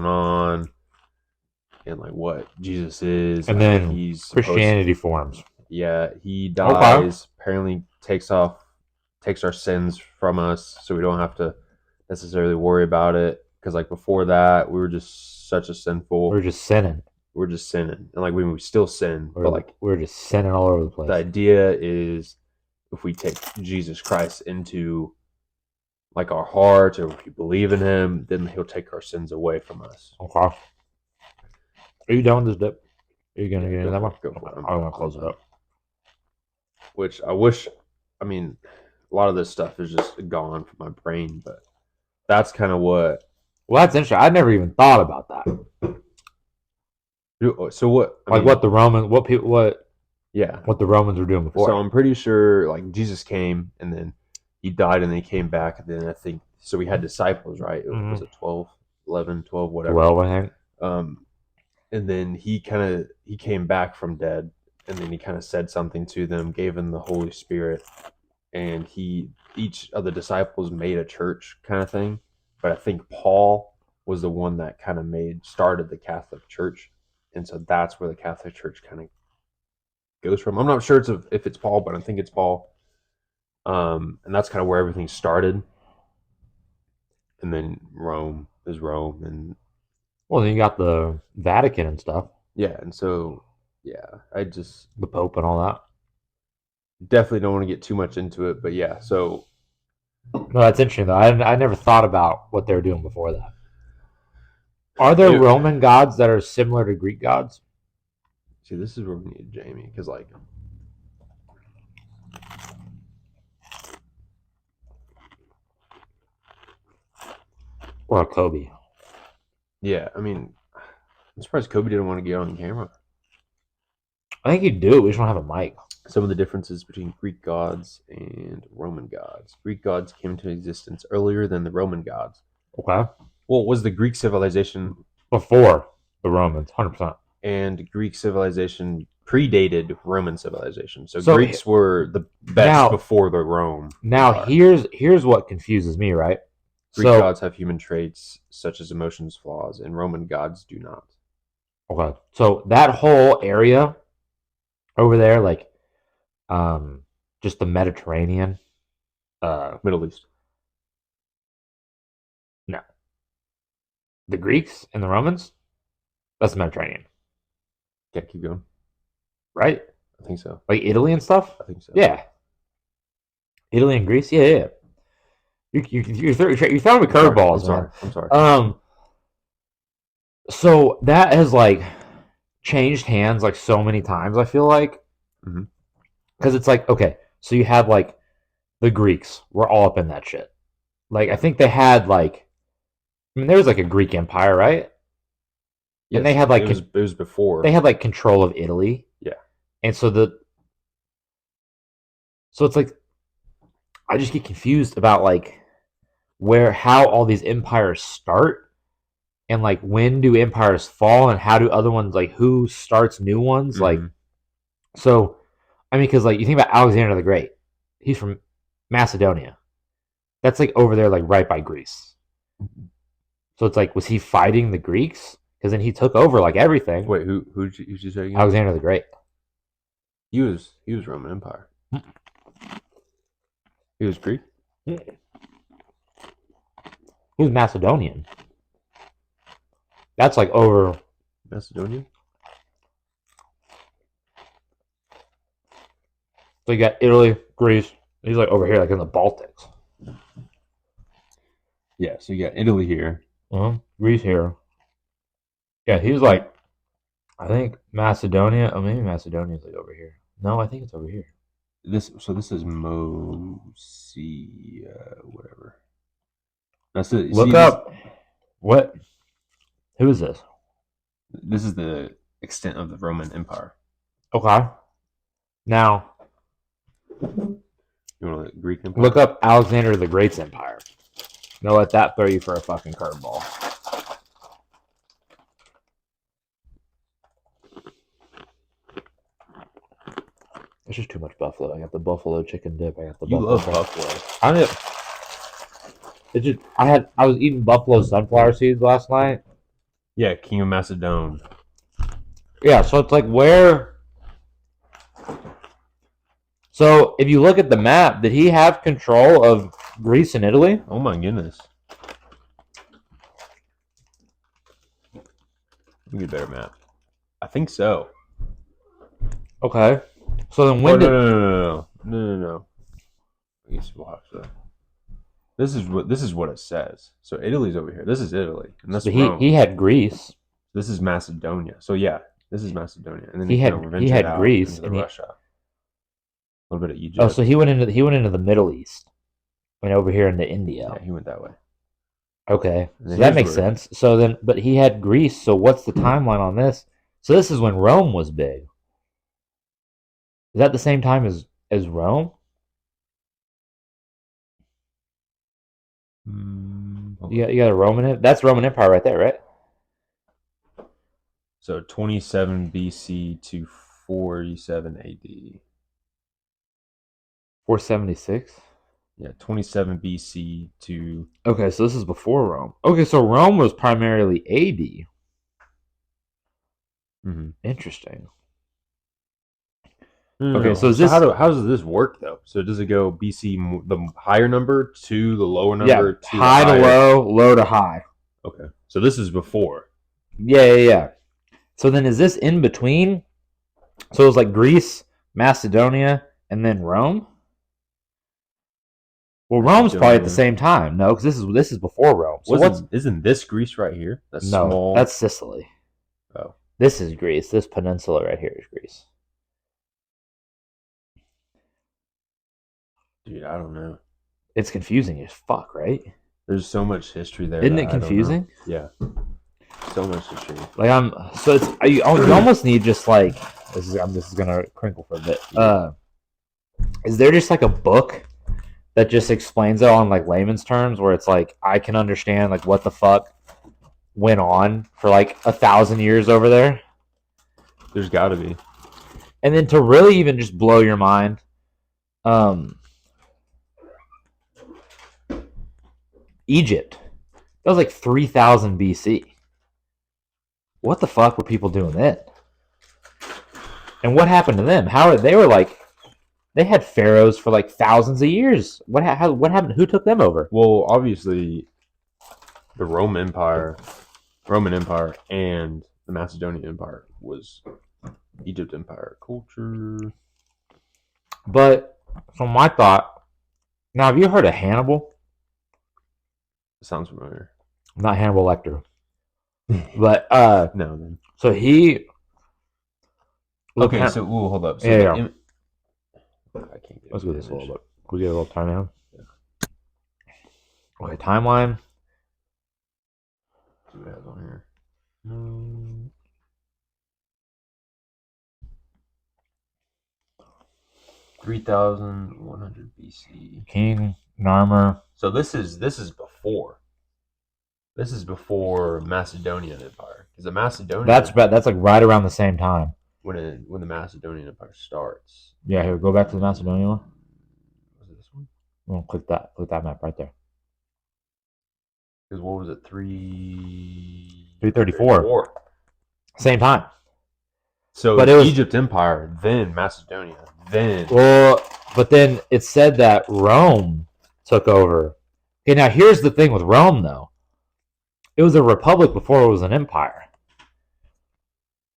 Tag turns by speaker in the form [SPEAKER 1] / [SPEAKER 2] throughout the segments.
[SPEAKER 1] going on and like what Jesus is.
[SPEAKER 2] And then he's Christianity forms.
[SPEAKER 1] Yeah, he dies. Okay. Apparently, takes our sins from us, so we don't have to necessarily worry about it. Because like before that, we were just such a sinful.
[SPEAKER 2] We were just sinning.
[SPEAKER 1] And like we still sin, but like
[SPEAKER 2] we're just sinning all over the place.
[SPEAKER 1] The idea is, if we take Jesus Christ into like our hearts, or if we believe in Him, then He'll take our sins away from us.
[SPEAKER 2] Okay. Are you done with this dip? Are you gonna get into that one? Go for it. I'm gonna close it up.
[SPEAKER 1] Which I wish. I mean, a lot of this stuff is just gone from my brain, but that's kind of what.
[SPEAKER 2] Well, that's interesting. I never even thought about that.
[SPEAKER 1] So what?
[SPEAKER 2] What the Romans were doing before.
[SPEAKER 1] So I'm pretty sure like Jesus came and then He died and then He came back, and then I think so we had disciples, right? Was it 12, 11, 12, whatever.
[SPEAKER 2] 12, I think.
[SPEAKER 1] And then he came back from dead, and then He kind of said something to them, gave them the Holy Spirit, and each of the disciples made a church kind of thing. But I think Paul was the one that kind of started the Catholic Church. And so that's where the Catholic Church kind of goes from. I'm not sure if it's Paul, but I think it's Paul. And that's kind of where everything started. And then Rome is Rome. And
[SPEAKER 2] well, then you got the Vatican and stuff.
[SPEAKER 1] Yeah, and so, yeah,
[SPEAKER 2] the Pope and all that.
[SPEAKER 1] Definitely don't want to get too much into it, but yeah, so.
[SPEAKER 2] No, that's interesting, though. I never thought about what they were doing before that. Are there Roman gods that are similar to Greek gods?
[SPEAKER 1] See, this is where we need Jamie, because like,
[SPEAKER 2] or Kobe.
[SPEAKER 1] Yeah, I mean, I'm surprised Kobe didn't want to get on camera.
[SPEAKER 2] I think he'd do it. We just don't have a mic.
[SPEAKER 1] Some of the differences between Greek gods and Roman gods. Greek gods came into existence earlier than the Roman gods.
[SPEAKER 2] Okay.
[SPEAKER 1] Well, was the Greek civilization
[SPEAKER 2] before the Romans? 100%.
[SPEAKER 1] And Greek civilization predated Roman civilization. So Greeks were the best before the Rome.
[SPEAKER 2] Now, here's what confuses me, right?
[SPEAKER 1] Greek gods have human traits such as emotions, flaws, and Roman gods do not.
[SPEAKER 2] Okay. So that whole area over there, like just the Mediterranean,
[SPEAKER 1] Middle East.
[SPEAKER 2] No. The Greeks and the Romans, that's the Mediterranean.
[SPEAKER 1] Yeah, keep going.
[SPEAKER 2] Right?
[SPEAKER 1] I think so.
[SPEAKER 2] Like Italy and stuff?
[SPEAKER 1] I think so.
[SPEAKER 2] Yeah. Italy and Greece? Yeah. You're throwing me curveballs, man.
[SPEAKER 1] I'm sorry.
[SPEAKER 2] So that has like changed hands like so many times, I feel like. Because it's like, okay, so you have like the Greeks were all up in that shit. Like, I think they had like, there was like a Greek Empire, right?
[SPEAKER 1] Yes,
[SPEAKER 2] and they had like
[SPEAKER 1] it was before
[SPEAKER 2] they had like control of Italy.
[SPEAKER 1] Yeah,
[SPEAKER 2] and so it's like I just get confused about like how all these empires start, and like when do empires fall, and how do other ones, like who starts new ones, like so. I mean, because like you think about Alexander the Great, he's from Macedonia. That's like over there, like right by Greece. So it's like, was he fighting the Greeks? Because then he took over like everything.
[SPEAKER 1] Wait, who'd you say again?
[SPEAKER 2] Alexander the Great.
[SPEAKER 1] He was Roman Empire. He was Greek.
[SPEAKER 2] He was Macedonian. That's like over
[SPEAKER 1] Macedonia.
[SPEAKER 2] So you got Italy, Greece. He's like over here, like in the Baltics.
[SPEAKER 1] Yeah, so you got Italy here.
[SPEAKER 2] Greece here. Yeah, he's like, I think Macedonia. Oh, maybe Macedonia's like over here. No, I think it's over here.
[SPEAKER 1] This is Mosia, whatever. That's it.
[SPEAKER 2] Look up. What? Who is this?
[SPEAKER 1] This is the extent of the Roman Empire.
[SPEAKER 2] Okay. Now,
[SPEAKER 1] you want to Greek Empire?
[SPEAKER 2] Look up Alexander the Great's empire. Now let that throw you for a fucking curveball. It's just too much buffalo. I got the buffalo chicken dip. I got the buffalo.
[SPEAKER 1] Love buffalo.
[SPEAKER 2] I was eating buffalo sunflower seeds last night,
[SPEAKER 1] Yeah, King of Macedon.
[SPEAKER 2] Yeah, so it's like where. So if you look at the map, did he have control of Greece and Italy?
[SPEAKER 1] Oh my goodness. Let me get a better map. I think so.
[SPEAKER 2] Okay. So then
[SPEAKER 1] Oh
[SPEAKER 2] when
[SPEAKER 1] no
[SPEAKER 2] did.
[SPEAKER 1] no no no no no no. I guess we'll have to. This is what it says. So Italy's over here. This is Italy, and that's
[SPEAKER 2] So he
[SPEAKER 1] Rome.
[SPEAKER 2] had Greece.
[SPEAKER 1] This is Macedonia. So yeah, this is Macedonia, and then
[SPEAKER 2] He
[SPEAKER 1] he kind
[SPEAKER 2] had
[SPEAKER 1] of
[SPEAKER 2] he
[SPEAKER 1] ventured
[SPEAKER 2] had
[SPEAKER 1] out
[SPEAKER 2] Greece
[SPEAKER 1] into the
[SPEAKER 2] and he.
[SPEAKER 1] Russia, a little bit of
[SPEAKER 2] Oh, so
[SPEAKER 1] Egypt.
[SPEAKER 2] he went into the Middle East. Went over here into India.
[SPEAKER 1] Yeah, he went that way.
[SPEAKER 2] Okay,
[SPEAKER 1] And
[SPEAKER 2] so
[SPEAKER 1] then
[SPEAKER 2] that
[SPEAKER 1] here's
[SPEAKER 2] makes
[SPEAKER 1] where
[SPEAKER 2] sense. So then, but he had Greece. So what's the timeline on this? So this is when Rome was big. Is that the same time as Rome? You got a Roman. That's Roman Empire right there, right?
[SPEAKER 1] so 27 BC to 47 AD.
[SPEAKER 2] 476.
[SPEAKER 1] Yeah, 27 BC to.
[SPEAKER 2] Okay, so this is before Rome. Okay, so Rome was primarily AD.
[SPEAKER 1] Mhm.
[SPEAKER 2] Interesting.
[SPEAKER 1] No, no,
[SPEAKER 2] Okay, so
[SPEAKER 1] no.
[SPEAKER 2] is
[SPEAKER 1] So
[SPEAKER 2] this
[SPEAKER 1] how does this work though? So does it go BC the higher number to the lower
[SPEAKER 2] yeah
[SPEAKER 1] number to the
[SPEAKER 2] high to
[SPEAKER 1] higher?
[SPEAKER 2] low, low to high?
[SPEAKER 1] Okay, so this is before.
[SPEAKER 2] Yeah. So then is this in between? So it was like Greece, Macedonia, and then Rome. Well, Rome's probably at the
[SPEAKER 1] Macedonia.
[SPEAKER 2] same time. No, because this is before Rome. So what's
[SPEAKER 1] Isn't this Greece right here? That's
[SPEAKER 2] no?
[SPEAKER 1] small.
[SPEAKER 2] That's Sicily.
[SPEAKER 1] Oh,
[SPEAKER 2] This is Greece. This peninsula right here is Greece.
[SPEAKER 1] dude, I don't know.
[SPEAKER 2] It's confusing as fuck, right?
[SPEAKER 1] There's so much history there
[SPEAKER 2] Isn't
[SPEAKER 1] that
[SPEAKER 2] it
[SPEAKER 1] I don't know.
[SPEAKER 2] confusing?
[SPEAKER 1] Yeah, so much history.
[SPEAKER 2] Like I'm so it's you almost need just like this is gonna crinkle for a bit. Is there just like a book that just explains it on like layman's terms where it's like I can understand like what the fuck went on for like 1,000 years over there?
[SPEAKER 1] There's got to be.
[SPEAKER 2] And then to really even just blow your mind, Egypt. That was like 3,000 BC. What the fuck were people doing then? And what happened to them? How they were like they had pharaohs for like thousands of years. What happened? Who took them over?
[SPEAKER 1] Well, obviously, the Roman Empire, and the Macedonian Empire was Egypt Empire culture.
[SPEAKER 2] But from my thought, now have you heard of Hannibal?
[SPEAKER 1] Sounds familiar.
[SPEAKER 2] Not Hannibal Lecter, but
[SPEAKER 1] No, then.
[SPEAKER 2] so he.
[SPEAKER 1] Okay, so hold up. So
[SPEAKER 2] yeah.
[SPEAKER 1] I can't get.
[SPEAKER 2] Let's go this a little bit. Can we get a little time now? Yeah. Okay, timeline.
[SPEAKER 1] See what I have on here. 3,100 BC.
[SPEAKER 2] King Narmer.
[SPEAKER 1] So this is before. This is before Macedonian Empire, because the Macedonian.
[SPEAKER 2] That's like right around the same time.
[SPEAKER 1] When the Macedonian Empire starts.
[SPEAKER 2] Yeah, here, go back to the Macedonian one.
[SPEAKER 1] Was it this one?
[SPEAKER 2] Well, click that map right there.
[SPEAKER 1] Because what was it?
[SPEAKER 2] 334. Same time.
[SPEAKER 1] So
[SPEAKER 2] but it was
[SPEAKER 1] Egypt Empire, then Macedonia, then.
[SPEAKER 2] Well, but then it said that Rome took over. Okay, now here's the thing with Rome, though. It was a republic before it was an empire.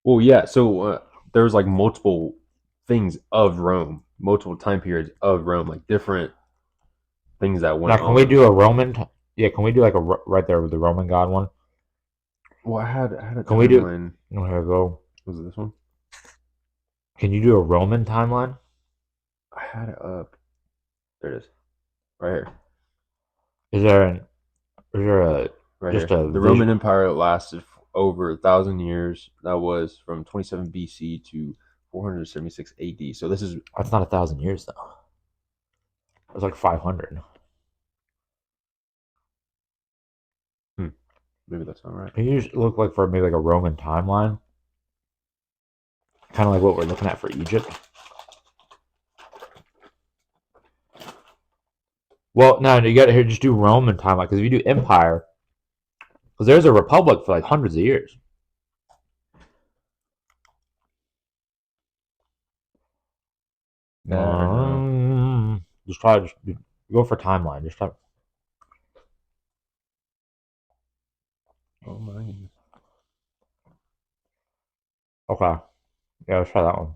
[SPEAKER 1] Well, yeah. So there was like multiple things of Rome, multiple time periods of Rome, like different things that went.
[SPEAKER 2] Now, can we do a Roman? Yeah, can we do like a right there with the Roman god one?
[SPEAKER 1] Well, I had a.
[SPEAKER 2] Can we do? Oh, here we go.
[SPEAKER 1] Was it this one?
[SPEAKER 2] Can you do a Roman timeline?
[SPEAKER 1] I had it up. There it is. Right here.
[SPEAKER 2] Is there a
[SPEAKER 1] right
[SPEAKER 2] just
[SPEAKER 1] here?
[SPEAKER 2] a
[SPEAKER 1] The Roman Empire lasted over 1,000 years. That was from 27 BC to 476 AD. So this is.
[SPEAKER 2] That's not 1,000 years though. It was like 500.
[SPEAKER 1] Maybe that's not right.
[SPEAKER 2] Can you just look like for maybe like a Roman timeline? Kind of like what we're looking at for Egypt. Well, no, you got to here just do Roman timeline because if you do Empire, Because there's a republic for like hundreds of years. Just try to go for timeline. Just try.
[SPEAKER 1] Oh my goodness.
[SPEAKER 2] Okay. Yeah, let's try that one.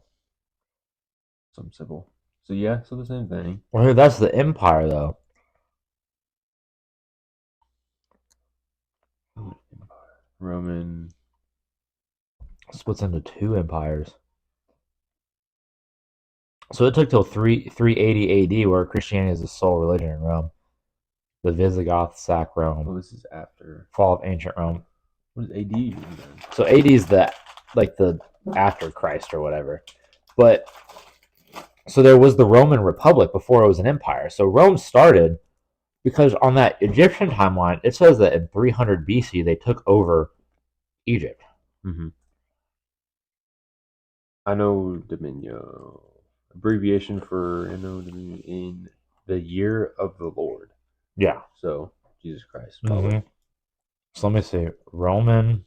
[SPEAKER 1] Some simple. So yeah, so the same thing.
[SPEAKER 2] Well, that's the empire, though.
[SPEAKER 1] Roman.
[SPEAKER 2] Splits into two empires. So it took till 380 AD, where Christianity is the sole religion in Rome. The Visigoths sack Rome.
[SPEAKER 1] Oh, this is after.
[SPEAKER 2] Fall of ancient Rome.
[SPEAKER 1] What is AD even then?
[SPEAKER 2] So AD is the after Christ or whatever. But so there was the Roman Republic before it was an empire. So Rome started because on that Egyptian timeline, it says that in 300 BC they took over Egypt.
[SPEAKER 1] Mm-hmm. Anno Dominio, abbreviation for Anno Dominio in the year of the Lord.
[SPEAKER 2] Yeah.
[SPEAKER 1] So Jesus Christ, probably.
[SPEAKER 2] Mm-hmm. So let me see. Roman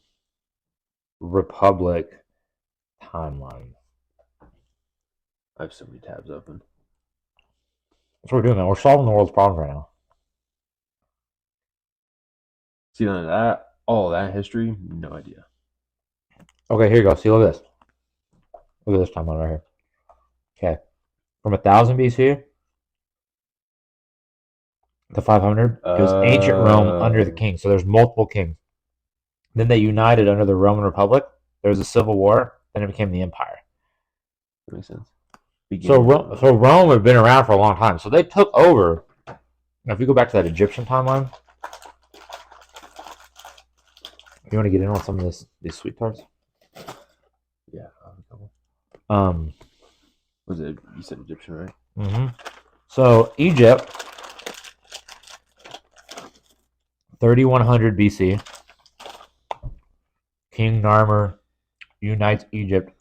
[SPEAKER 2] Republic timeline.
[SPEAKER 1] I have so many tabs open.
[SPEAKER 2] That's what we're doing, man. We're solving the world's problems right now.
[SPEAKER 1] See, none of that, all of that history, no idea.
[SPEAKER 2] Okay, here you go. See, look at this. Look at this timeline right here. Okay. From 1000 BC to 500, it was ancient Rome under the king. So there's multiple kings. Then they united under the Roman Republic. There was a civil war. Then it became the empire.
[SPEAKER 1] That makes sense.
[SPEAKER 2] So Rome had been around for a long time. So they took over. Now, if you go back to that Egyptian timeline, you want to get in on some of these sweet tarts?
[SPEAKER 1] Yeah, I have a couple. Was it, you said Egyptian, right?
[SPEAKER 2] Mm-hmm. So Egypt, 3100 BC, King Narmer unites Egypt.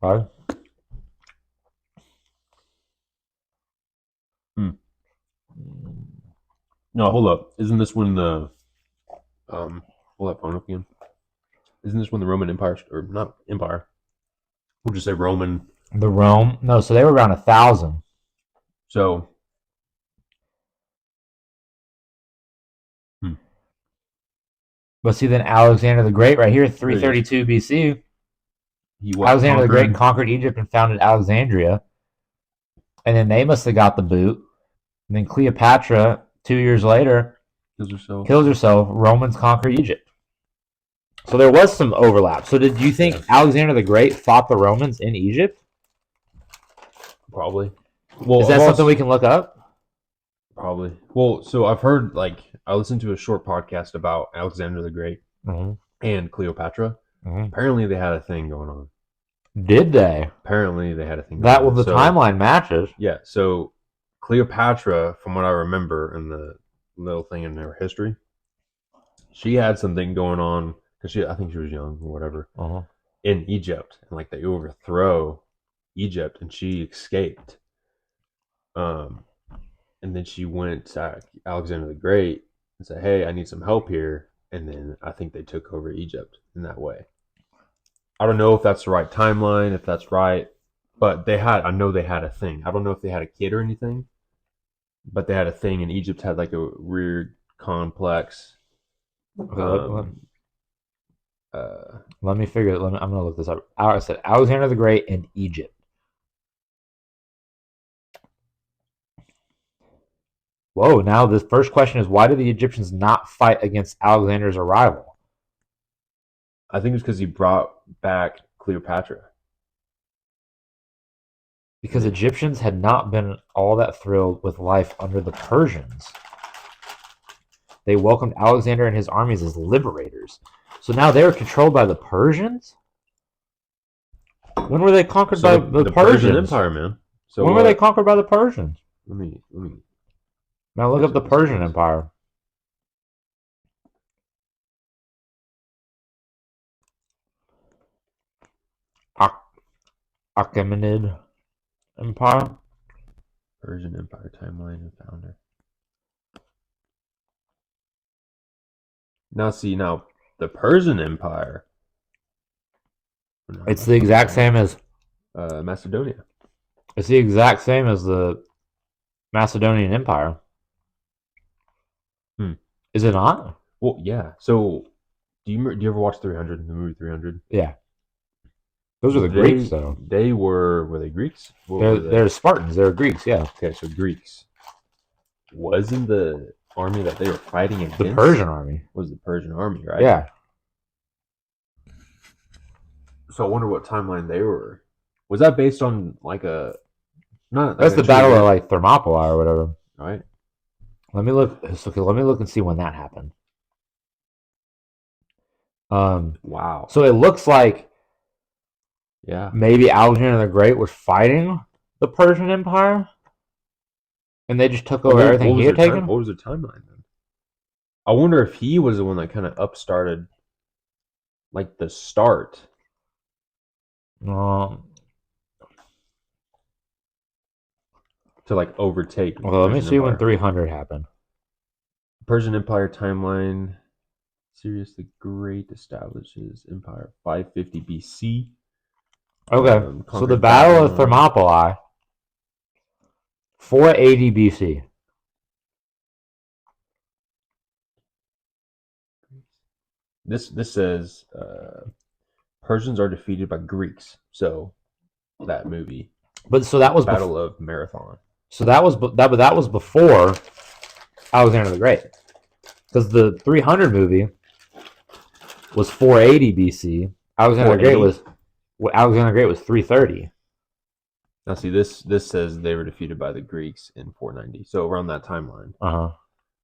[SPEAKER 2] Right?
[SPEAKER 1] No, hold up. Isn't this when the hold that phone up again? Isn't this when the Roman Empire, or not Empire? We'll just say Roman.
[SPEAKER 2] The Rome? No, so they were around 1000.
[SPEAKER 1] So,
[SPEAKER 2] But see, then Alexander the Great, right here, 332 BC. Alexander the Great conquered Egypt and founded Alexandria. And then they must have got the boot. And then Cleopatra, 2 years later, kills herself. Romans conquer Egypt. So there was some overlap. So did you think Alexander the Great fought the Romans in Egypt?
[SPEAKER 1] Probably. Well,
[SPEAKER 2] is that something we can look up?
[SPEAKER 1] Probably. Well, so I've heard, like, I listened to a short podcast about Alexander the Great and Cleopatra. Apparently they had a thing going on.
[SPEAKER 2] Did they?
[SPEAKER 1] Apparently they had a thing
[SPEAKER 2] going on. The timeline matches.
[SPEAKER 1] Yeah, so Cleopatra, from what I remember in the little thing in her history, she had something going on, because I think she was young or whatever, in Egypt. And, like, they overthrow Egypt, and she escaped. And then she went to Alexander the Great and said, "Hey, I need some help here." And then I think they took over Egypt in that way. I don't know if that's the right timeline, if that's right, but I know they had a thing. I don't know if they had a kid or anything, but they had a thing, and Egypt had like a weird, complex.
[SPEAKER 2] Let me figure it. I'm going to look this up. I said Alexander the Great and Egypt. Whoa, now the first question is, why did the Egyptians not fight against Alexander's arrival?
[SPEAKER 1] I think it's because he brought back Cleopatra.
[SPEAKER 2] Because Egyptians had not been all that thrilled with life under the Persians. They welcomed Alexander and his armies as liberators. So now they were controlled by the Persians? When were they conquered by the Persians?
[SPEAKER 1] Persian Empire, man.
[SPEAKER 2] So when were they conquered by the Persians?
[SPEAKER 1] Let me.
[SPEAKER 2] Now look up the Persian Empire. Achaemenid Empire.
[SPEAKER 1] Persian Empire timeline and founder. Now, see, now the Persian Empire. No,
[SPEAKER 2] It's
[SPEAKER 1] that's
[SPEAKER 2] the
[SPEAKER 1] not
[SPEAKER 2] exact
[SPEAKER 1] the
[SPEAKER 2] same as
[SPEAKER 1] Macedonia.
[SPEAKER 2] it's the exact same as the Macedonian Empire.
[SPEAKER 1] Hmm.
[SPEAKER 2] Is it not?
[SPEAKER 1] Well, yeah. So, do you ever watch 300? The movie 300?
[SPEAKER 2] Yeah. Those are the Greeks,
[SPEAKER 1] They
[SPEAKER 2] though.
[SPEAKER 1] they were they Greeks? What
[SPEAKER 2] They're
[SPEAKER 1] were they?
[SPEAKER 2] they're Spartans. They're Greeks. Yeah.
[SPEAKER 1] Okay, so Greeks. Wasn't the army that they were fighting
[SPEAKER 2] The
[SPEAKER 1] against
[SPEAKER 2] Persian army.
[SPEAKER 1] was the Persian army, right?
[SPEAKER 2] Yeah.
[SPEAKER 1] So I wonder what timeline they were. Was that based on like a not like
[SPEAKER 2] That's
[SPEAKER 1] a
[SPEAKER 2] the
[SPEAKER 1] true
[SPEAKER 2] Battle of
[SPEAKER 1] event,
[SPEAKER 2] like Thermopylae or whatever.
[SPEAKER 1] right?
[SPEAKER 2] Let me look. Okay, let me look and see when that happened.
[SPEAKER 1] Wow.
[SPEAKER 2] So it looks like
[SPEAKER 1] Yeah.
[SPEAKER 2] maybe Alexander the Great was fighting the Persian Empire, and they just took
[SPEAKER 1] But
[SPEAKER 2] over everything
[SPEAKER 1] what
[SPEAKER 2] he
[SPEAKER 1] was
[SPEAKER 2] had
[SPEAKER 1] their time?
[SPEAKER 2] taken.
[SPEAKER 1] What was their timeline then? I wonder if he was the one that kind of upstarted like the start
[SPEAKER 2] Um,
[SPEAKER 1] to like overtake the
[SPEAKER 2] well, let me
[SPEAKER 1] Persian
[SPEAKER 2] see when
[SPEAKER 1] Empire.
[SPEAKER 2] 300 happened.
[SPEAKER 1] Persian Empire timeline. Sirius the Great establishes Empire 550 BC.
[SPEAKER 2] Okay, so the
[SPEAKER 1] Conquered
[SPEAKER 2] Battle of
[SPEAKER 1] Babylon.
[SPEAKER 2] Thermopylae, 480 BC.
[SPEAKER 1] This says Persians are defeated by Greeks. So that movie,
[SPEAKER 2] But so that was
[SPEAKER 1] Battle of Marathon.
[SPEAKER 2] that was before Alexander the Great, because the 300 movie was 480 BC. Alexander the Great was 330.
[SPEAKER 1] Now see this says they were defeated by the Greeks in 490. So around that timeline
[SPEAKER 2] Uh huh.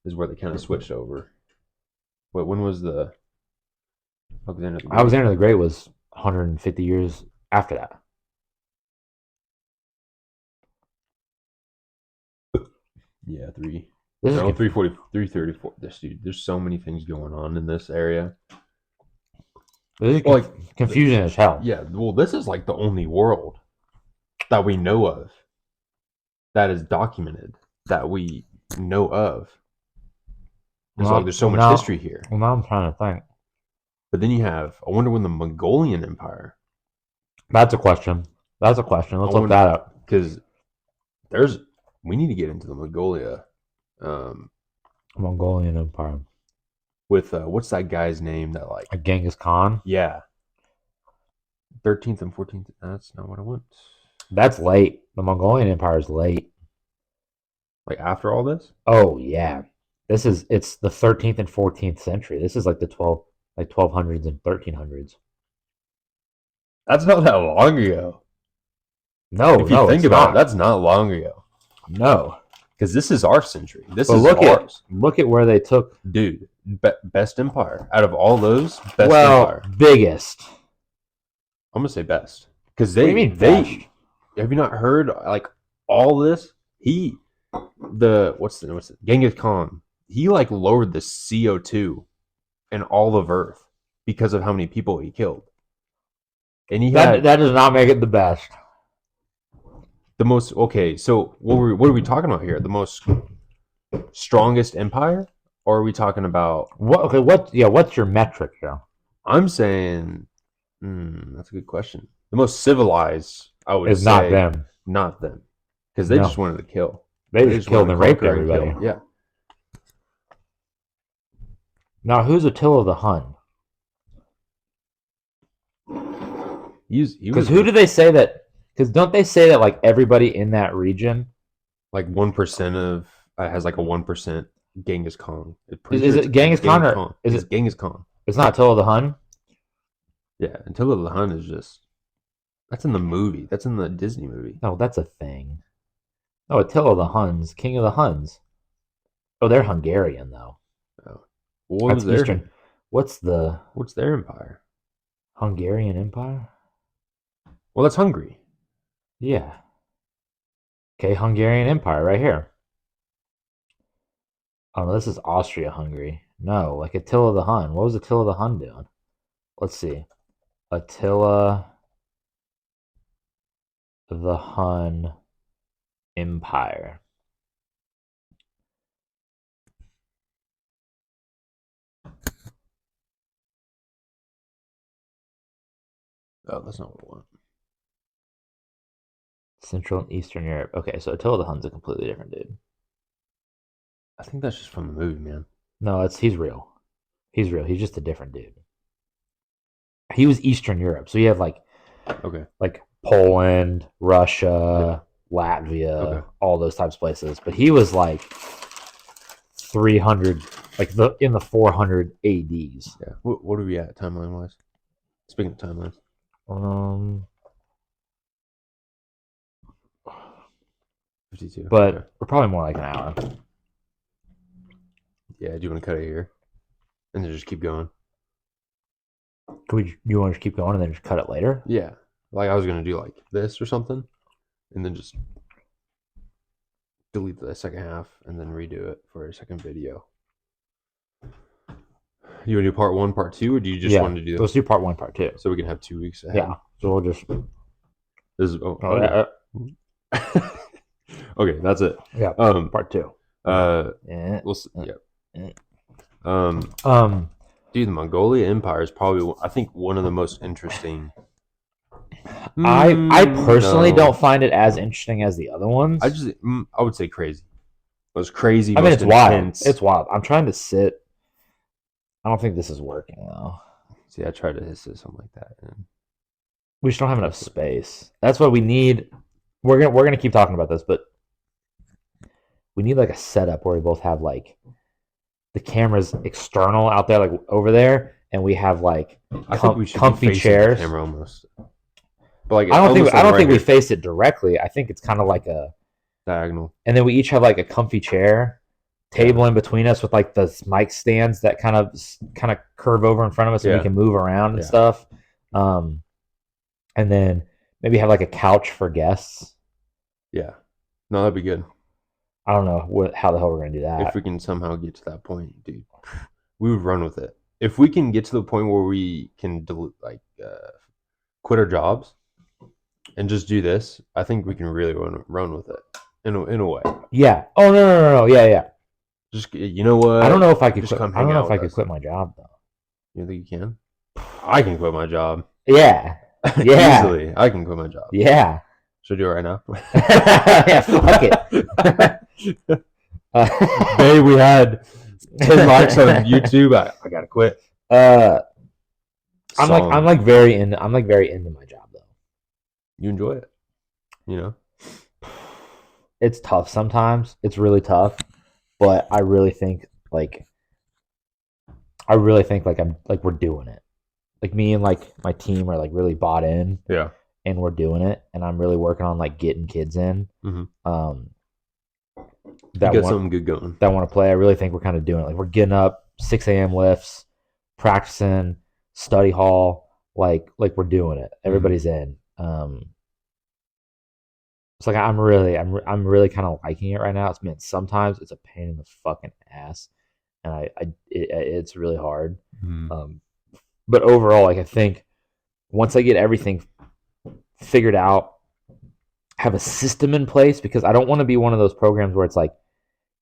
[SPEAKER 1] is where they kind of switched over. Wait, when was the Alexander the Great?
[SPEAKER 2] Alexander the Great was 150 years after that.
[SPEAKER 1] Yeah, three.
[SPEAKER 2] This is
[SPEAKER 1] No,
[SPEAKER 2] conf-
[SPEAKER 1] 340, 334. This dude, there's so many things going on in this area.
[SPEAKER 2] this is
[SPEAKER 1] Well, like,
[SPEAKER 2] confusing as hell.
[SPEAKER 1] yeah. Well, this is like the only world that we know of that is documented that we know of. And so, like, there's so much history here.
[SPEAKER 2] Well, now I'm trying to think.
[SPEAKER 1] But then you have, I wonder when the Mongolian Empire.
[SPEAKER 2] That's a question. That's a question. Let's look that up.
[SPEAKER 1] Because we need to get into the Mongolia. Um,
[SPEAKER 2] Mongolian Empire.
[SPEAKER 1] with what's that guy's name that like
[SPEAKER 2] Genghis Khan.
[SPEAKER 1] yeah 13th and 14th. That's not what I want.
[SPEAKER 2] That's late. The Mongolian Empire is late.
[SPEAKER 1] Like after all this.
[SPEAKER 2] Oh yeah. It's the 13th and 14th century. This is like the 1200s and 1300s.
[SPEAKER 1] That's not that long ago.
[SPEAKER 2] No,
[SPEAKER 1] If you
[SPEAKER 2] no,
[SPEAKER 1] think
[SPEAKER 2] it's
[SPEAKER 1] about
[SPEAKER 2] not.
[SPEAKER 1] it, that's not long ago.
[SPEAKER 2] No.
[SPEAKER 1] Because this is our century. This
[SPEAKER 2] But
[SPEAKER 1] is ours.
[SPEAKER 2] look at where they took.
[SPEAKER 1] Dude, best empire. Out of all those, best
[SPEAKER 2] Well,
[SPEAKER 1] empire.
[SPEAKER 2] biggest.
[SPEAKER 1] I'm going to say best. Because
[SPEAKER 2] What do you mean best?
[SPEAKER 1] have you not heard like all this? What's the Genghis Khan, he like lowered the CO2 in all of Earth because of how many people he killed. And he had
[SPEAKER 2] That does not make it the best.
[SPEAKER 1] the most, okay, so what are we talking about here? The most strongest empire? Or are we talking about,
[SPEAKER 2] What's your metric here?
[SPEAKER 1] I'm saying, that's a good question. The most civilized, I would
[SPEAKER 2] It's
[SPEAKER 1] say.
[SPEAKER 2] not them.
[SPEAKER 1] Not them. Because they
[SPEAKER 2] No.
[SPEAKER 1] just wanted to kill.
[SPEAKER 2] They just killed
[SPEAKER 1] wanted
[SPEAKER 2] and
[SPEAKER 1] to
[SPEAKER 2] raped
[SPEAKER 1] conquer and
[SPEAKER 2] everybody.
[SPEAKER 1] kill. Yeah.
[SPEAKER 2] Now, who's Attila the Hun?
[SPEAKER 1] He
[SPEAKER 2] Because
[SPEAKER 1] was
[SPEAKER 2] who do they say that? Because don't they say that like everybody in that region
[SPEAKER 1] like 1% of has like a 1% Genghis Khan.
[SPEAKER 2] is it Genghis Khan or is
[SPEAKER 1] It's
[SPEAKER 2] it?
[SPEAKER 1] Genghis Khan?
[SPEAKER 2] It's not Attila the Hun.
[SPEAKER 1] Yeah, Attila the Hun is just that's in the movie. That's in the Disney movie.
[SPEAKER 2] No, that's a thing. No, Attila the Huns, King of the Huns. Oh, they're Hungarian though.
[SPEAKER 1] Oh. What
[SPEAKER 2] That's
[SPEAKER 1] was their
[SPEAKER 2] Eastern. What's the
[SPEAKER 1] What's their empire?
[SPEAKER 2] Hungarian Empire?
[SPEAKER 1] Well, that's Hungary.
[SPEAKER 2] Yeah. Okay, Hungarian Empire right here. Oh, no, this is Austria-Hungary. No, like Attila the Hun. What was Attila the Hun doing? Let's see. Attila the Hun Empire.
[SPEAKER 1] Oh, that's not what I want.
[SPEAKER 2] Central and Eastern Europe. Okay, so Attila the Hun's a completely different dude.
[SPEAKER 1] I think that's just from the movie, man.
[SPEAKER 2] No, he's real. He's real. He's just a different dude. He was Eastern Europe, so you have
[SPEAKER 1] Okay.
[SPEAKER 2] like Poland, Russia, Latvia,
[SPEAKER 1] Okay.
[SPEAKER 2] all those types of places. But he was like 300, like in the 400 ADs.
[SPEAKER 1] Yeah. What are we at timeline wise? Speaking of timelines.
[SPEAKER 2] Um,
[SPEAKER 1] 52.
[SPEAKER 2] but
[SPEAKER 1] Okay.
[SPEAKER 2] we're probably more like an hour.
[SPEAKER 1] Yeah. Do you want to cut it here, and then just keep going?
[SPEAKER 2] You want to just keep going and then just cut it later?
[SPEAKER 1] Yeah. Like I was gonna do like this or something, and then just delete the second half and then redo it for a second video. You want to do part 1, part 2, or do you just want to do?
[SPEAKER 2] Let's do part 1, part 2.
[SPEAKER 1] So we can have 2 weeks ahead.
[SPEAKER 2] Yeah. So we'll just.
[SPEAKER 1] This is okay. Okay, that's it.
[SPEAKER 2] Yeah. Part 2.
[SPEAKER 1] Yeah. We'll see. Yeah. Dude, the Mongolia Empire is probably, I think, one of the most interesting.
[SPEAKER 2] I personally don't find it as interesting as the other ones.
[SPEAKER 1] I would say crazy. It was crazy.
[SPEAKER 2] I mean, it's wild. It's wild. I'm trying to sit. I don't think this is working though.
[SPEAKER 1] See, I tried to hit something like that. And
[SPEAKER 2] we just don't have enough space. That's what we need. We're gonna keep talking about this, but we need like a setup where we both have like the cameras external out there, like over there, and we have like comfy chairs.
[SPEAKER 1] The camera almost. But like,
[SPEAKER 2] I don't think we face it directly. I think it's kind of like a
[SPEAKER 1] diagonal,
[SPEAKER 2] and then we each have like a comfy chair, table in between us with like the mic stands that kind of curve over in front of us, and we can move around and stuff. And then maybe have like a couch for guests.
[SPEAKER 1] Yeah, no, that'd be good.
[SPEAKER 2] I don't know how the hell we're gonna do that.
[SPEAKER 1] If we can somehow get to that point, dude, we would run with it. If we can get to the point where we can quit our jobs and just do this, I think we can really run with it in a way.
[SPEAKER 2] Yeah. Oh no. Yeah.
[SPEAKER 1] Just, you know what?
[SPEAKER 2] I don't know if I could. I don't know if I could quit my job though.
[SPEAKER 1] You think you can? I can quit my job.
[SPEAKER 2] Yeah. Yeah.
[SPEAKER 1] Easily, I can quit my job.
[SPEAKER 2] Yeah.
[SPEAKER 1] Should I do it right now?
[SPEAKER 2] Yeah. Fuck it.
[SPEAKER 1] Hey, we had 10 likes on YouTube. I gotta quit.
[SPEAKER 2] I'm very into my job though.
[SPEAKER 1] You enjoy it, you know.
[SPEAKER 2] It's tough sometimes. It's really tough, but I really think I'm we're doing it. Like me and like my team are like really bought in.
[SPEAKER 1] Yeah.
[SPEAKER 2] And we're doing it, and I'm really working on like getting kids in.
[SPEAKER 1] Mm-hmm. That got something good going.
[SPEAKER 2] That want to play. I really think we're kind of doing it. Like we're getting up 6 a.m. lifts, practicing, study hall. Like we're doing it. Everybody's in. It's like I'm really kind of liking it right now. Sometimes it's a pain in the fucking ass, and it's really hard. But overall, like I think once I get everything figured out, have a system in place, because I don't want to be one of those programs where it's like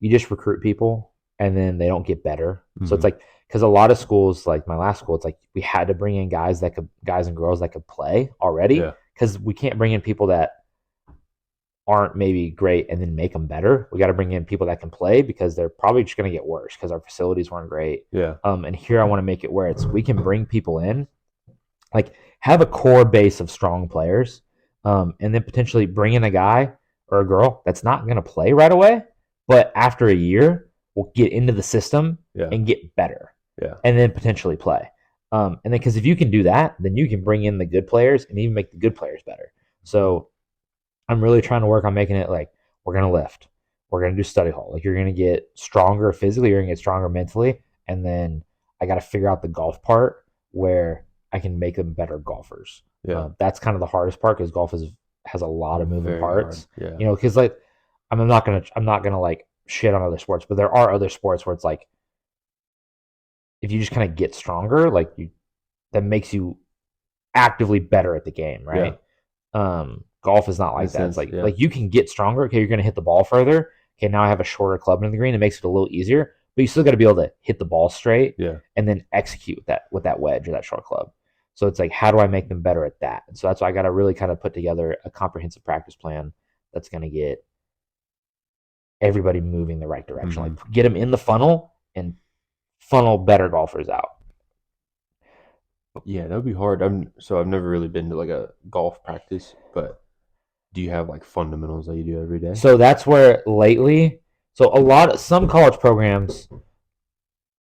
[SPEAKER 2] you just recruit people and then they don't get better. Mm-hmm. So it's like, because a lot of schools, like my last school, it's like we had to bring in guys and girls that could play already, because we can't bring in people that aren't maybe great and then make them better. We got to bring in people that can play, because they're probably just going to get worse because our facilities weren't great.
[SPEAKER 1] Yeah.
[SPEAKER 2] And here I want to make it where we can bring people in, like have a core base of strong players, and then potentially bring in a guy or a girl that's not going to play right away, but after a year will get into the system and get better, and then potentially play. And then, because if you can do that, then you can bring in the good players and even make the good players better. So I'm really trying to work on making it like we're going to lift, we're going to do study hall. Like you're going to get stronger physically, you're going to get stronger mentally, and then I got to figure out the golf part where I can make them better golfers.
[SPEAKER 1] Yeah,
[SPEAKER 2] that's kind of the hardest part, because golf has a lot of moving parts.
[SPEAKER 1] Hard. Yeah,
[SPEAKER 2] you know, because like I'm not gonna like shit on other sports, but there are other sports where it's like if you just kind of get stronger, like that makes you actively better at the game, right? Yeah. Golf is not like that. It's like you can get stronger. Okay, you're gonna hit the ball further. Okay, now I have a shorter club in the green. It makes it a little easier, but you still got to be able to hit the ball straight, and then execute that with that wedge or that short club. So it's like, how do I make them better at that? And so that's why I got to really kind of put together a comprehensive practice plan that's going to get everybody moving the right direction.
[SPEAKER 1] Mm-hmm.
[SPEAKER 2] Like get them in the funnel and funnel better golfers out.
[SPEAKER 1] Yeah, that would be hard. I've never really been to like a golf practice, but do you have like fundamentals that you do every day?
[SPEAKER 2] So that's where lately, so some college programs,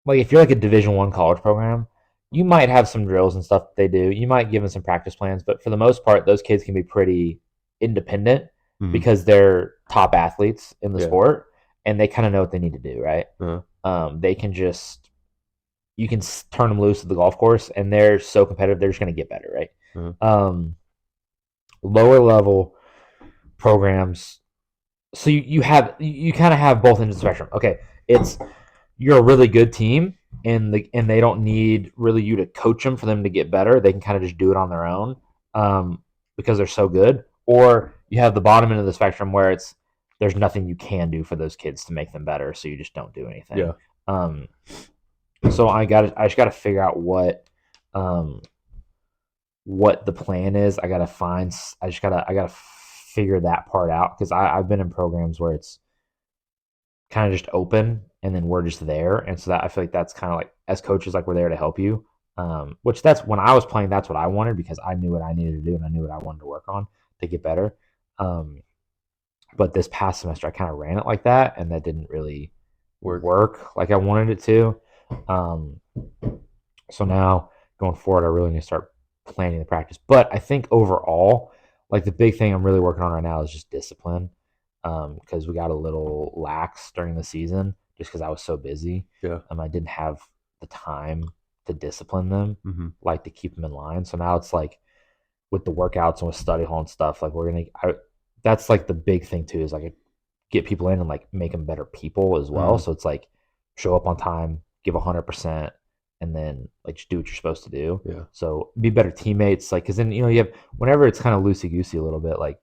[SPEAKER 2] like if you're like a Division 1 college program, you might have some drills and stuff that they do. You might give them some practice plans, but for the most part, those kids can be pretty independent
[SPEAKER 1] Mm-hmm.
[SPEAKER 2] because they're top athletes in the
[SPEAKER 1] Yeah.
[SPEAKER 2] sport and they kind of know what they need to do, right?
[SPEAKER 1] Uh-huh.
[SPEAKER 2] They can just you can turn them loose at the golf course, and they're so competitive, they're just going to get better, right?
[SPEAKER 1] Uh-huh.
[SPEAKER 2] Lower level programs, so you kind of have both ends of the spectrum. Okay, it's you're a really good team, and they don't need really you to coach them for them to get better. They can kind of just do it on their own because they're so good. Or you have the bottom end of the spectrum where there's nothing you can do for those kids to make them better, so you just don't do anything.
[SPEAKER 1] Yeah.
[SPEAKER 2] So I just got to figure out um, what the plan is. I gotta figure that part out because I've been in programs where it's kind of just open and then we're just there, and so that I feel like that's kind of like as coaches, like we're there to help you. Which that's when I was playing, that's what I wanted because I knew what I needed to do and I knew what I wanted to work on to get better. Um, but this past semester, I kind of ran it like that, and that didn't really work like I wanted it to. Um, so now going forward, I really need to start planning the practice. But I think overall, like the big thing I'm really working on right now is just discipline. Because we got a little lax during the season just because I was so busy.
[SPEAKER 1] Yeah.
[SPEAKER 2] I didn't have the time to discipline them,
[SPEAKER 1] Mm-hmm.
[SPEAKER 2] like to keep them in line. So now it's like with the workouts and with study hall and stuff, like that's like the big thing too is like get people in and like make them better people as well.
[SPEAKER 1] Mm-hmm.
[SPEAKER 2] So it's like show up on time, give 100%, and then like just do what you're supposed to do.
[SPEAKER 1] Yeah.
[SPEAKER 2] So be better teammates, like because then you have whenever it's kind of loosey goosey a little bit, like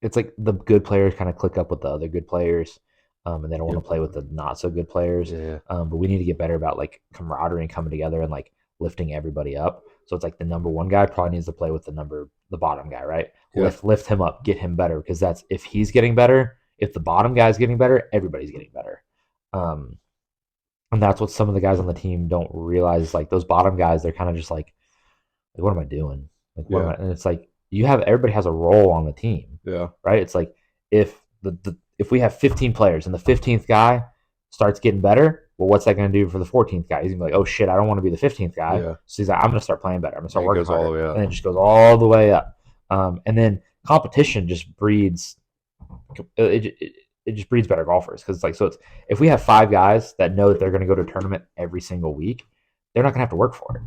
[SPEAKER 2] it's like the good players kind of click up with the other good players, and they don't want
[SPEAKER 1] Yep.
[SPEAKER 2] to play with the not so good players.
[SPEAKER 1] Yeah.
[SPEAKER 2] But we need to get better about like camaraderie and coming together and like lifting everybody up. So it's like the number one guy probably needs to play with the bottom guy, right?
[SPEAKER 1] Yeah.
[SPEAKER 2] Lift him up, get him better because that's if he's getting better, if the bottom guy's getting better, everybody's getting better. And that's what some of the guys on the team don't realize. Like those bottom guys, they're kind of just like, what am I doing? Like, what am I? And it's like everybody has a role on the team.
[SPEAKER 1] Yeah.
[SPEAKER 2] Right. It's like if if we have 15 players and the 15th guy starts getting better, well, what's that going to do for the 14th guy? He's gonna be like, oh shit, I don't want to be the 15th guy.
[SPEAKER 1] Yeah.
[SPEAKER 2] So he's like, I'm gonna start playing better. I'm gonna start
[SPEAKER 1] It
[SPEAKER 2] working
[SPEAKER 1] goes all
[SPEAKER 2] harder.
[SPEAKER 1] the way up.
[SPEAKER 2] And it just goes all the way up. And then competition just breeds. It just breeds better golfers because it's like so. It's if we have 5 guys that know that they're going to go to a tournament every single week, they're not going to have to work for it.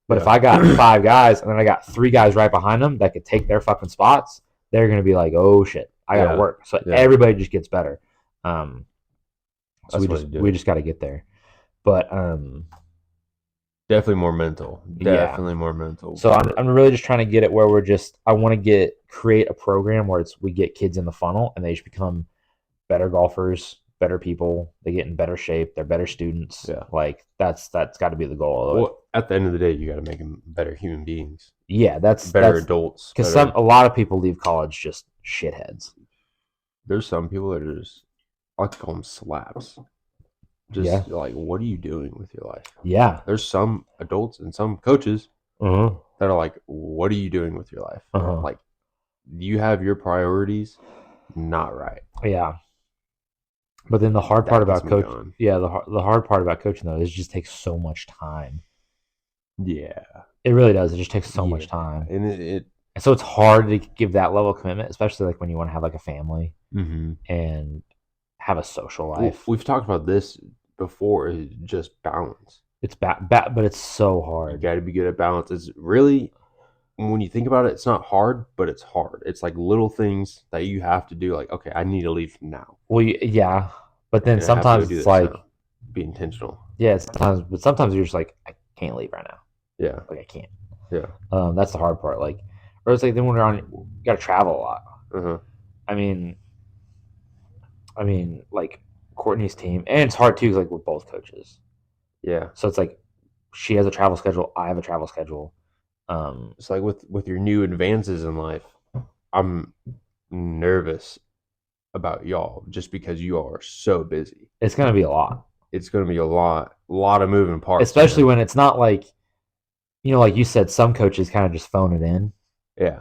[SPEAKER 2] But if I got 5 guys and then I got 3 guys right behind them that could take their fucking spots, they're going to be like, oh shit, I got to work. So everybody just gets better. So we just got to get there. But
[SPEAKER 1] definitely more mental. Definitely more mental.
[SPEAKER 2] So I'm really just trying to get it where I want to create a program where we get kids in the funnel and they just become better golfers, better people. They get in better shape. They're better students.
[SPEAKER 1] Yeah.
[SPEAKER 2] Like that's got to be the goal.
[SPEAKER 1] Well, at the end of the day, you got to make them better human beings.
[SPEAKER 2] Yeah, that's
[SPEAKER 1] better adults.
[SPEAKER 2] Because a lot of people leave college just shitheads.
[SPEAKER 1] There's some people that are just, I call them slaps. Just like, what are you doing with your life?
[SPEAKER 2] Yeah.
[SPEAKER 1] There's some adults and some coaches that are like, what are you doing with your life? Like, you have your priorities not right.
[SPEAKER 2] Yeah. But then the hard part about coaching, the hard part about coaching though is it just takes so much time.
[SPEAKER 1] Yeah,
[SPEAKER 2] it really does. It just takes so much time,
[SPEAKER 1] and
[SPEAKER 2] so it's hard to give that level of commitment, especially like when you want to have like a family and have a social life.
[SPEAKER 1] We've talked about this before. It's just balance.
[SPEAKER 2] It's but it's so hard.
[SPEAKER 1] You got to be good at balance. It's really, when you think about it, it's not hard, but it's hard. It's like little things that you have to do. Like, okay, I need to leave now.
[SPEAKER 2] Well, yeah, but then sometimes it's like
[SPEAKER 1] be intentional.
[SPEAKER 2] Yeah, but sometimes you're just like, I can't leave right now.
[SPEAKER 1] Yeah,
[SPEAKER 2] like I can't.
[SPEAKER 1] Yeah,
[SPEAKER 2] that's the hard part. Like, or it's like then when you got to travel a lot. I mean, like Courtney's team, and it's hard too, like with both coaches.
[SPEAKER 1] Yeah.
[SPEAKER 2] So it's like she has a travel schedule, I have a travel schedule.
[SPEAKER 1] It's like with your new advances in life, I'm nervous about y'all just because you all are so busy.
[SPEAKER 2] It's going to be a lot,
[SPEAKER 1] It's going to be a lot of moving parts,
[SPEAKER 2] especially
[SPEAKER 1] man.
[SPEAKER 2] when it's not like, like you said, some coaches kind of just phone it in,
[SPEAKER 1] Yeah.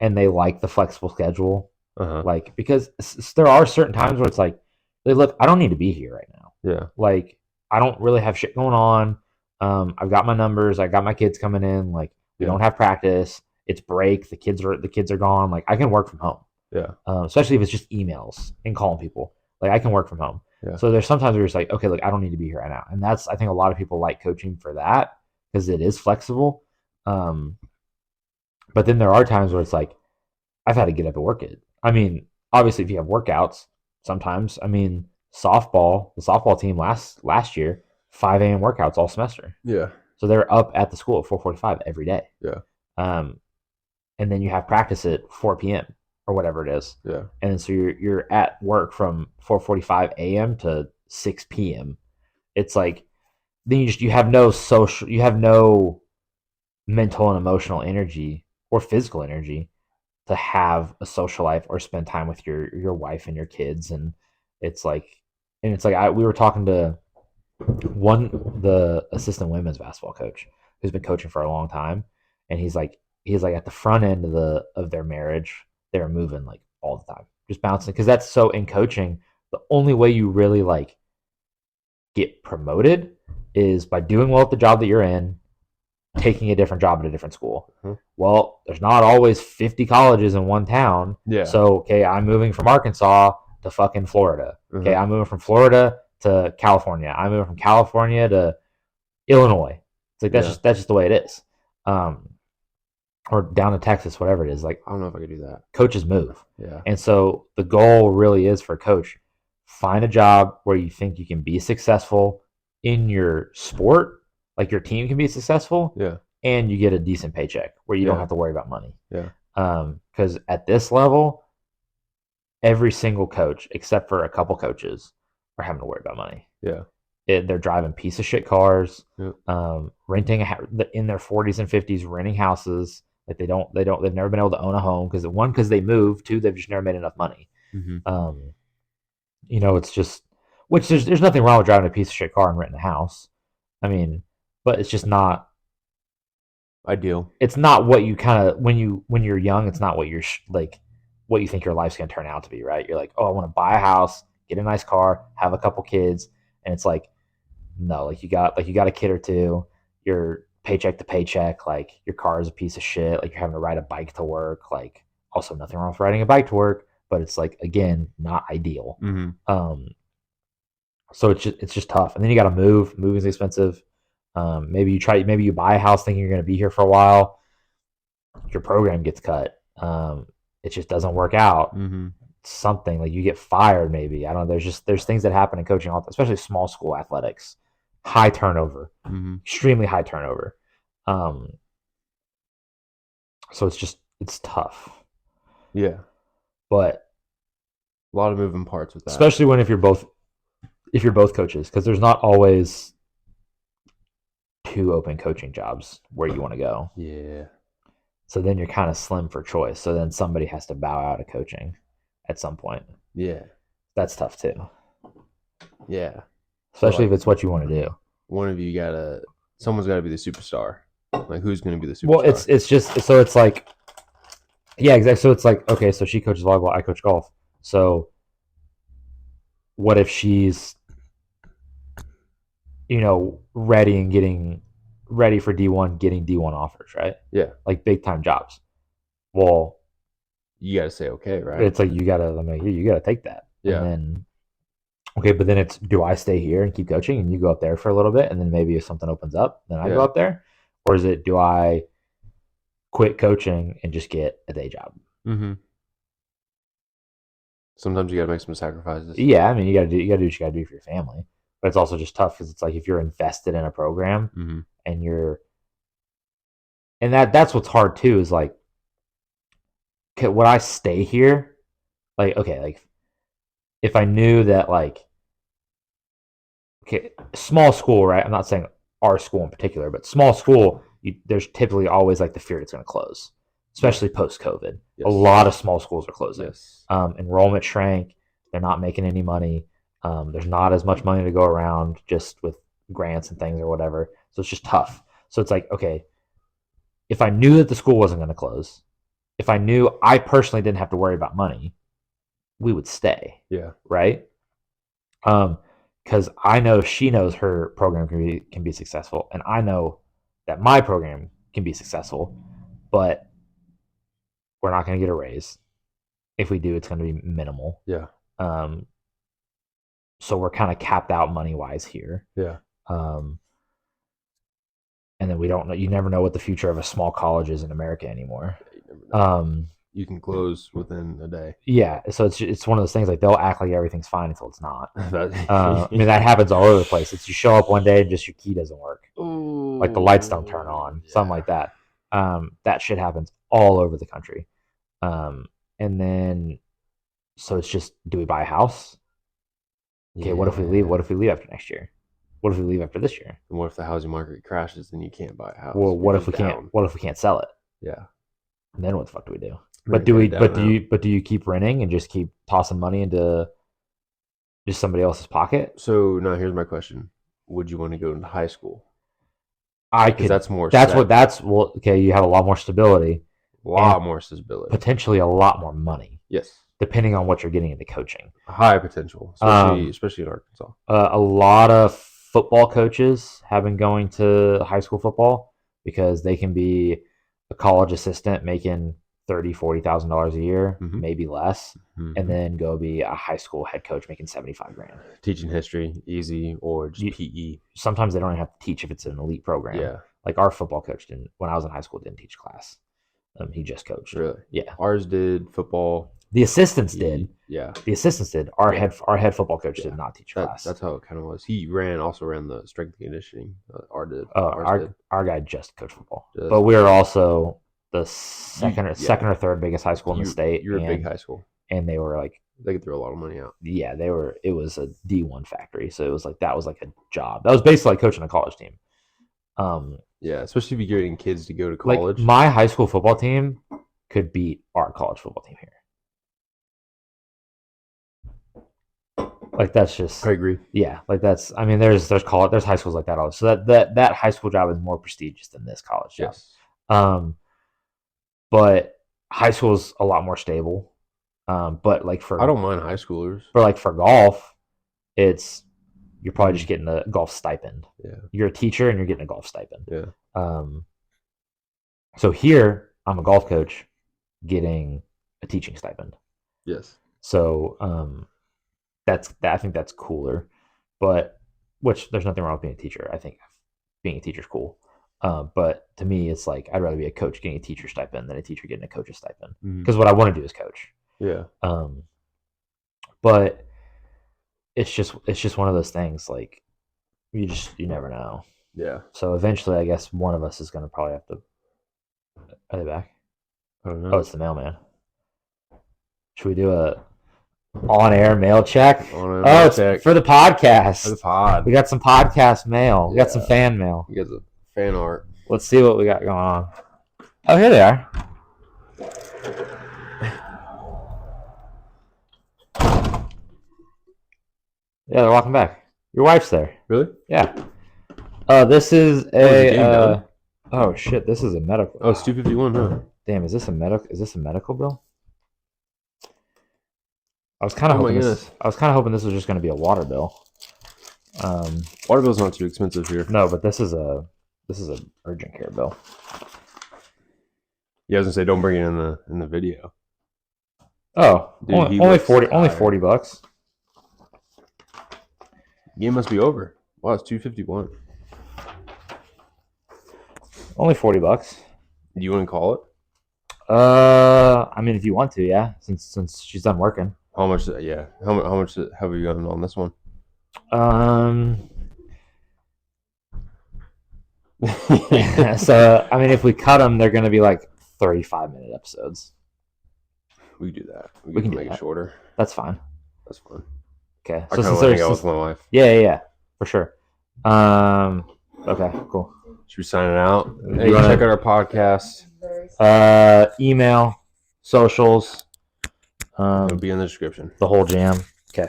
[SPEAKER 2] and they like the flexible schedule,
[SPEAKER 1] Uh-huh.
[SPEAKER 2] like because there are certain times where it's like, look, I don't need to be here right now.
[SPEAKER 1] Yeah.
[SPEAKER 2] Like, I don't really have shit going on. I've got my numbers. I got my kids coming in. Like, we
[SPEAKER 1] Yeah.
[SPEAKER 2] don't have practice. It's break. The kids are gone. Like, I can work from home.
[SPEAKER 1] Yeah.
[SPEAKER 2] Especially if it's just emails and calling people. Like, I can work from home.
[SPEAKER 1] Yeah.
[SPEAKER 2] So there's sometimes where it's like, okay, look, I don't need to be here right now, and that's, I think, a lot of people like coaching for that because it is flexible. Um, but then there are times where it's like, I've had to get up and work it. I mean, obviously, if you have workouts, sometimes. I mean, the softball team last year, 5 a.m. workouts all semester.
[SPEAKER 1] Yeah.
[SPEAKER 2] So they're up at the school at 4:45 every day.
[SPEAKER 1] Yeah.
[SPEAKER 2] Um, and then you have practice at 4 p.m. or whatever it is.
[SPEAKER 1] Yeah.
[SPEAKER 2] And then so you're at work from 4:45 a.m. to 6 p.m. It's like, then you have no mental and emotional energy or physical energy to have a social life or spend time with your wife and your kids. And it's like we were talking to the assistant women's basketball coach who's been coaching for a long time, and he's like at the front end of their marriage, they're moving like all the time, just bouncing, because that's so, in coaching, the only way you really like get promoted is by doing well at the job that you're in, taking a different job at a different school. Well, there's not always 50 colleges in one town.
[SPEAKER 1] Yeah.
[SPEAKER 2] So, okay, I'm moving from Arkansas to fucking Florida. Okay, I'm moving from Florida to California. I'm moving from California to Illinois. It's like that's just the way it is. Or down to Texas, whatever it is. Like,
[SPEAKER 1] I don't know if I could do that.
[SPEAKER 2] coaches move.
[SPEAKER 1] Yeah.
[SPEAKER 2] And so the goal really is for a coach, find a job where you think you can be successful in your sport, like your team can be successful,
[SPEAKER 1] Yeah.
[SPEAKER 2] and you get a decent paycheck where you don't
[SPEAKER 1] Yeah.
[SPEAKER 2] have to worry about money.
[SPEAKER 1] Yeah.
[SPEAKER 2] Because at this level, every single coach, except for a couple coaches, are having to worry about money.
[SPEAKER 1] Yeah.
[SPEAKER 2] They're driving piece of shit cars,
[SPEAKER 1] Yep.
[SPEAKER 2] renting in their 40s and 50s, renting houses. Like, they've never been able to own a home because they moved. Two, they've just never made enough money. It's just, which there's nothing wrong with driving a piece of shit car and renting a house. I mean, but it's just not
[SPEAKER 1] Ideal.
[SPEAKER 2] It's not what you kind of, when you're young, it's not what you're like, what you think your life's gonna turn out to be, right? You're like, oh, I want to buy a house, get a nice car, have a couple kids, and it's like, no, like you got a kid or two, you're paycheck to paycheck, like your car is a piece of shit, like you're having to ride a bike to work, like, also nothing wrong with riding a bike to work, but it's like, again, not ideal. So it's just tough, and then you got to move. Moving's expensive. Maybe you buy a house thinking you're going to be here for a while. Your program gets cut. It just doesn't work out. Something like you get fired. Maybe, I don't know. There's things that happen in coaching, especially small school athletics. High turnover, extremely high turnover. So it's tough.
[SPEAKER 1] Yeah.
[SPEAKER 2] But
[SPEAKER 1] a lot of moving parts with that.
[SPEAKER 2] Especially if you're both coaches, because there's not always two open coaching jobs where you want to go.
[SPEAKER 1] Yeah.
[SPEAKER 2] So then you're kind of slim for choice. So then somebody has to bow out of coaching at some point.
[SPEAKER 1] Yeah.
[SPEAKER 2] That's tough too.
[SPEAKER 1] Yeah.
[SPEAKER 2] Especially if it's what you want to do.
[SPEAKER 1] One of you someone's gotta be the superstar. Like, who's gonna be the superstar?
[SPEAKER 2] Well, it's just, so it's like, yeah, exactly. So it's like, okay, so she coaches volleyball, I coach golf. So what if she's, ready and getting ready for D1, getting D1 offers, right?
[SPEAKER 1] Yeah.
[SPEAKER 2] Like big time jobs. Well,
[SPEAKER 1] you gotta say okay, right?
[SPEAKER 2] It's like, you gotta take that.
[SPEAKER 1] Yeah.
[SPEAKER 2] And then, okay, but then it's, do I stay here and keep coaching and you go up there for a little bit, and then maybe if something opens up, then I go up there? Or is it, do I quit coaching and just get a day job?
[SPEAKER 1] Sometimes you gotta make some sacrifices.
[SPEAKER 2] Yeah, I mean, you gotta do what you gotta do for your family. But it's also just tough because it's like, if you're invested in a program and that's what's hard too, is like, okay, would I stay here? Like, okay, like if I knew that, like, okay, small school, right? I'm not saying our school in particular, but small school, there's typically always like the fear it's going to close, especially post COVID.
[SPEAKER 1] Yes.
[SPEAKER 2] A lot of small schools are closing.
[SPEAKER 1] Yes.
[SPEAKER 2] Enrollment shrank. They're not making any money. There's not as much money to go around just with grants and things or whatever. So it's just tough. So it's like, okay, if I knew that the school wasn't going to close, if I knew I personally didn't have to worry about money, we would stay.
[SPEAKER 1] Yeah.
[SPEAKER 2] Right. Because I know she knows her program can be successful, and I know that my program can be successful, but we're not going to get a raise. If we do, it's going to be minimal.
[SPEAKER 1] Yeah.
[SPEAKER 2] So we're kind of capped out money wise here.
[SPEAKER 1] Yeah.
[SPEAKER 2] And then we don't know. You never know what the future of a small college is in America anymore.
[SPEAKER 1] You never know. You can close within a day.
[SPEAKER 2] Yeah, so it's one of those things like they'll act like everything's fine until it's not.
[SPEAKER 1] I
[SPEAKER 2] mean, that happens all over the place. It's you show up one day and just your key doesn't work.
[SPEAKER 1] Ooh,
[SPEAKER 2] like the lights don't turn on, something like that. That shit happens all over the country. And then, so it's just, do we buy a house? Okay, what if we leave? What if we leave after next year? What if we leave after this year?
[SPEAKER 1] And what if the housing market crashes and you can't buy a house?
[SPEAKER 2] Well, what if we can't? What if we can't sell it?
[SPEAKER 1] Yeah.
[SPEAKER 2] And then what the fuck do we do? But do we? But do you keep renting and just keep tossing money into just somebody else's pocket?
[SPEAKER 1] So now here's my question: would you want to go into high school?
[SPEAKER 2] I could.
[SPEAKER 1] That's more.
[SPEAKER 2] Well, okay. You have a lot more stability.
[SPEAKER 1] A lot more stability.
[SPEAKER 2] Potentially a lot more money.
[SPEAKER 1] Yes.
[SPEAKER 2] Depending on what you're getting into coaching.
[SPEAKER 1] High potential, especially in Arkansas.
[SPEAKER 2] A lot of football coaches have been going to high school football because they can be a college assistant making $30,000-$40,000 a year, maybe less, and then go be a high school head coach making $75,000.
[SPEAKER 1] Teaching history, easy, or just PE.
[SPEAKER 2] Sometimes they don't even have to teach if it's an elite program.
[SPEAKER 1] Yeah.
[SPEAKER 2] Like our football coach didn't, when I was in high school, didn't teach class. He just coached.
[SPEAKER 1] Really?
[SPEAKER 2] Yeah.
[SPEAKER 1] Ours did football.
[SPEAKER 2] The assistants did.
[SPEAKER 1] Yeah.
[SPEAKER 2] The assistants did. Our head football coach did not teach class.
[SPEAKER 1] That's how it kind of was. He also ran the strength and conditioning. Ours did.
[SPEAKER 2] Our guy just coached football. But we were also the second or third biggest high school in the state.
[SPEAKER 1] You're a big high school.
[SPEAKER 2] And they were like,
[SPEAKER 1] they could throw a lot of money out.
[SPEAKER 2] Yeah, it was a D1 factory. So it was like, that was like a job. That was basically like coaching a college team.
[SPEAKER 1] Yeah, especially if you're getting kids to go to college.
[SPEAKER 2] Like my high school football team could beat our college football team here. Like that's just.
[SPEAKER 1] I agree.
[SPEAKER 2] Yeah, like that's. I mean, there's high schools like that also. So that high school job is more prestigious than this college job.
[SPEAKER 1] Yes.
[SPEAKER 2] But high school is a lot more stable. But like
[SPEAKER 1] I don't mind high schoolers.
[SPEAKER 2] For golf, you're probably just getting a golf stipend.
[SPEAKER 1] Yeah. You're
[SPEAKER 2] a teacher and you're getting a golf stipend.
[SPEAKER 1] Yeah.
[SPEAKER 2] So here I'm a golf coach getting a teaching stipend.
[SPEAKER 1] Yes.
[SPEAKER 2] So I think that's cooler. But which there's nothing wrong with being a teacher. I think being a teacher is cool. But to me, it's like I'd rather be a coach getting a teacher stipend than a teacher getting a coach's stipend. Because what I want to do is coach.
[SPEAKER 1] Yeah.
[SPEAKER 2] But it's just one of those things. Like you never know.
[SPEAKER 1] Yeah.
[SPEAKER 2] So eventually, I guess one of us is going to probably have to. Are they back?
[SPEAKER 1] I don't know.
[SPEAKER 2] Oh, it's the mailman. Should we do a on-air mail check? It's for the podcast.
[SPEAKER 1] For the pod.
[SPEAKER 2] We got some podcast mail. We got some fan mail.
[SPEAKER 1] We got some fan art.
[SPEAKER 2] Let's see what we got going on. Oh, here they are. Yeah, they're walking back. Your wife's there.
[SPEAKER 1] Really?
[SPEAKER 2] Yeah. This is oh shit, this is a medical.
[SPEAKER 1] Oh, it's 251, huh?
[SPEAKER 2] Damn, is this a medical bill? I was kind of hoping this was just going to be a water bill.
[SPEAKER 1] Water bill's not too expensive here.
[SPEAKER 2] No, but this is a urgent care bill.
[SPEAKER 1] Yeah, I was gonna say don't bring it in the video.
[SPEAKER 2] Oh, dude, only $40.
[SPEAKER 1] Game must be over. Wow, it's 251.
[SPEAKER 2] Only $40.
[SPEAKER 1] Do you want to call it?
[SPEAKER 2] I mean, if you want to, yeah. Since she's done working.
[SPEAKER 1] How much? Yeah. How much have you gotten on this one?
[SPEAKER 2] So I mean, if we cut them, they're gonna be like 35-minute episodes.
[SPEAKER 1] We can do that. We can make it shorter.
[SPEAKER 2] That's fine.
[SPEAKER 1] That's fine.
[SPEAKER 2] Okay.
[SPEAKER 1] So I kind of want to hang out with my wife.
[SPEAKER 2] Yeah, for sure. Okay, cool.
[SPEAKER 1] Should we sign it out?
[SPEAKER 2] You
[SPEAKER 1] Hey,
[SPEAKER 2] wanna-
[SPEAKER 1] check out our podcast.
[SPEAKER 2] Email, socials,
[SPEAKER 1] It'll be in the description.
[SPEAKER 2] the whole jam. Okay.